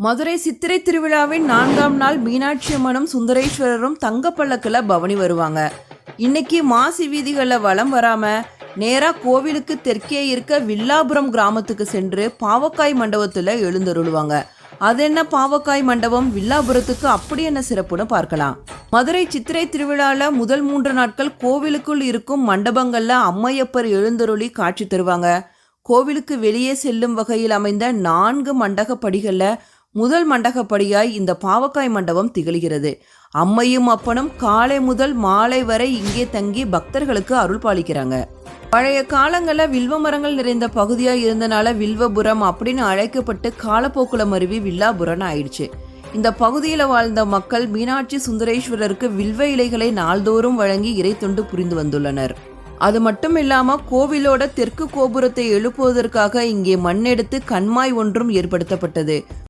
மதுரை சித்திரை திருவிழாவின் 4ஆம் நாள் மீனாட்சி அம்மனும் சுந்தரேஸ்வரரும் தங்கப்பல்லக்கில் பவனி வருவாங்க. இன்னைக்கு மாசி வீதிகளில் வலம் வராம நேரா கோவிலுக்கு தெற்கே இருக்க வில்லாபுரம் கிராமத்துக்கு சென்று பாவக்காய் மண்டபத்தில் எழுந்தருளுவாங்க. அது என்ன பாவக்காய் மண்டபம், வில்லாபுரத்துக்கு அப்படி என்ன சிறப்புன்னு பார்க்கலாம். மதுரை சித்திரை திருவிழாவில் முதல் 3 நாட்கள் கோவிலுக்குள் இருக்கும் மண்டபங்கள்ல அம்மையப்பர் எழுந்தருளி காட்சி தருவாங்க. கோவிலுக்கு வெளியே செல்லும் வகையில் அமைந்த 4 மண்டகப்படிகள்ல முதல் மண்டகப்படியாய் இந்த பாவக்காய் மண்டபம் திகழ்கிறது. அம்மையும் அப்பனும் காலை முதல் மாலை வரை இங்கே தங்கி பக்தர்களுக்கு அருள் பாலிக்கிறாங்க. பழைய காலங்களில் வில்வ மரங்கள் நிறைந்த பகுதியாக இருந்தனால வில்வபுரம் அப்படின்னு அழைக்கப்பட்டு காலப்போக்குல மருவி வில்லாபுரம் ஆயிடுச்சு. இந்த பகுதியில் வாழ்ந்த மக்கள் மீனாட்சி சுந்தரேஸ்வரருக்கு வில்வ இலைகளை நாள்தோறும் வழங்கி இறை தொண்டு புரிந்து வந்துள்ளனர். அது மட்டும் இல்லாம கோவிலோட தெற்கு கோபுரத்தை எழுப்புவதற்காக இங்கே மண்ணெடுத்து கண்மாய் ஒன்றும் ஏற்படுத்தப்பட்டது.